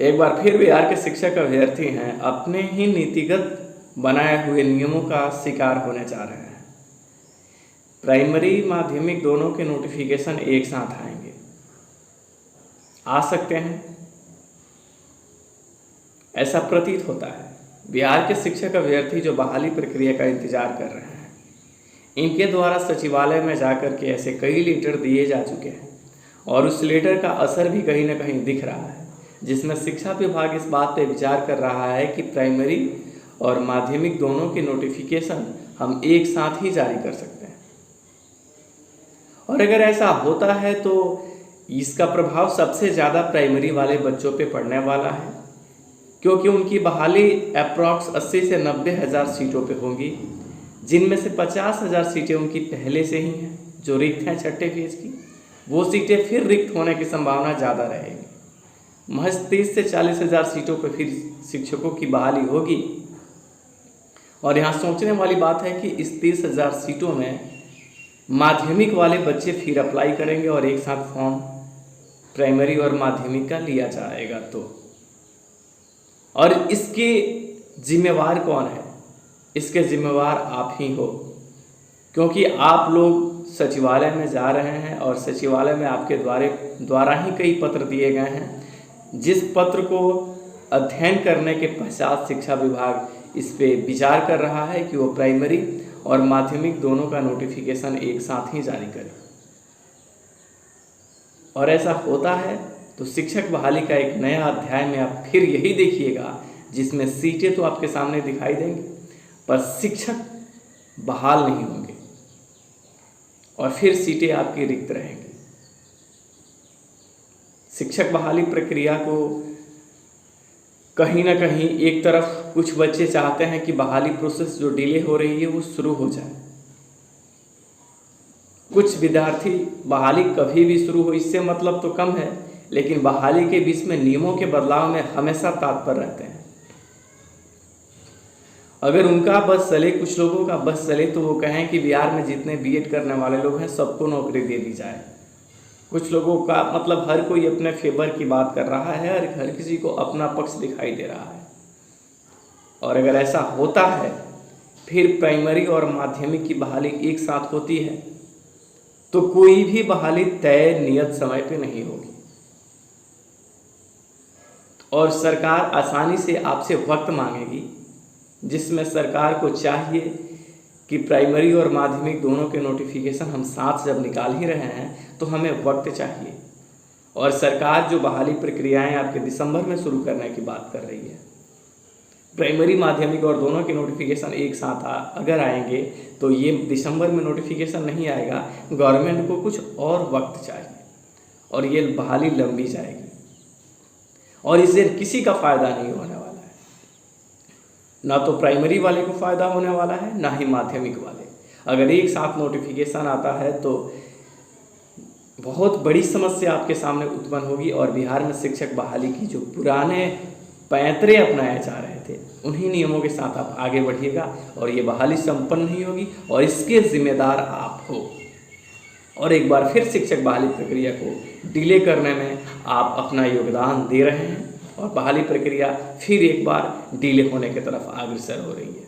एक बार फिर बिहार के शिक्षक अभ्यर्थी हैं अपने ही नीतिगत बनाए हुए नियमों का शिकार होने जा रहे हैं। प्राइमरी माध्यमिक दोनों के नोटिफिकेशन एक साथ आएंगे, आ सकते हैं, ऐसा प्रतीत होता है। बिहार के शिक्षक अभ्यर्थी जो बहाली प्रक्रिया का इंतजार कर रहे हैं, इनके द्वारा सचिवालय में जाकर के ऐसे कई लेटर दिए जा चुके हैं और उस लेटर का असर भी कहीं ना कहीं दिख रहा है, जिसमें शिक्षा विभाग इस बात पे विचार कर रहा है कि प्राइमरी और माध्यमिक दोनों के नोटिफिकेशन हम एक साथ ही जारी कर सकते हैं। और अगर ऐसा होता है तो इसका प्रभाव सबसे ज़्यादा प्राइमरी वाले बच्चों पे पड़ने वाला है, क्योंकि उनकी बहाली अप्रॉक्स 80 से 90 हज़ार सीटों पे होंगी, जिनमें से 50,000 सीटें उनकी पहले से ही हैं जो रिक्त हैं छठे फेज की। वो सीटें फिर रिक्त होने की संभावना ज़्यादा रहेगी। महज 30 से 40 हज़ार सीटों पर फिर शिक्षकों की बहाली होगी। और यहाँ सोचने वाली बात है कि इस 30,000 सीटों में माध्यमिक वाले बच्चे फिर अप्लाई करेंगे और एक साथ फॉर्म प्राइमरी और माध्यमिक का लिया जाएगा तो। और इसके जिम्मेवार कौन है? इसके जिम्मेवार आप ही हो, क्योंकि आप लोग सचिवालय में जा रहे हैं और सचिवालय में आपके द्वारा ही कई पत्र दिए गए हैं, जिस पत्र को अध्ययन करने के पश्चात शिक्षा विभाग इस पे विचार कर रहा है कि वो प्राइमरी और माध्यमिक दोनों का नोटिफिकेशन एक साथ ही जारी करे। और ऐसा होता है तो शिक्षक बहाली का एक नया अध्याय में आप फिर यही देखिएगा, जिसमें सीटें तो आपके सामने दिखाई देंगी पर शिक्षक बहाल नहीं होंगे और फिर सीटें आपकी रिक्त रहेंगी। शिक्षक बहाली प्रक्रिया को कहीं ना कहीं एक तरफ कुछ बच्चे चाहते हैं कि बहाली प्रोसेस जो डिले हो रही है वो शुरू हो जाए। कुछ विद्यार्थी बहाली कभी भी शुरू हो इससे मतलब तो कम है, लेकिन बहाली के बीच में नियमों के बदलाव में हमेशा तत्पर रहते हैं। अगर उनका बस चले, कुछ लोगों का बस चले, तो वो कहें कि बिहार में जितने बीएड करने वाले लोग हैं सबको नौकरी दे दी जाए। कुछ लोगों का मतलब हर कोई अपने फेवर की बात कर रहा है और हर किसी को अपना पक्ष दिखाई दे रहा है। और अगर ऐसा होता है फिर प्राइमरी और माध्यमिक की बहाली एक साथ होती है तो कोई भी बहाली तय नियत समय पे नहीं होगी और सरकार आसानी से आपसे वक्त मांगेगी, जिसमें सरकार को चाहिए कि प्राइमरी और माध्यमिक दोनों के नोटिफिकेशन हम साथ जब निकाल ही रहे हैं तो हमें वक्त चाहिए। और सरकार जो बहाली प्रक्रियाएं आपके दिसंबर में शुरू करने की बात कर रही है, प्राइमरी माध्यमिक और दोनों के नोटिफिकेशन एक साथ अगर आएंगे तो ये दिसंबर में नोटिफिकेशन नहीं आएगा। गवर्नमेंट को कुछ और वक्त चाहिए और ये बहाली लंबी जाएगी और इससे किसी का फ़ायदा नहीं होने वाला है। ना तो प्राइमरी वाले को फ़ायदा होने वाला है, ना ही माध्यमिक वाले। अगर एक साथ नोटिफिकेशन आता है तो बहुत बड़ी समस्या आपके सामने उत्पन्न होगी और बिहार में शिक्षक बहाली की जो पुराने पैंतरे अपनाए जा रहे थे उन्हीं नियमों के साथ आप आगे बढ़िएगा और ये बहाली संपन्न नहीं होगी और इसके जिम्मेदार आप हो। और एक बार फिर शिक्षक बहाली प्रक्रिया को डिले करने में आप अपना योगदान दे रहे हैं और बहाली प्रक्रिया फिर एक बार डिले होने की तरफ अग्रसर हो रही है।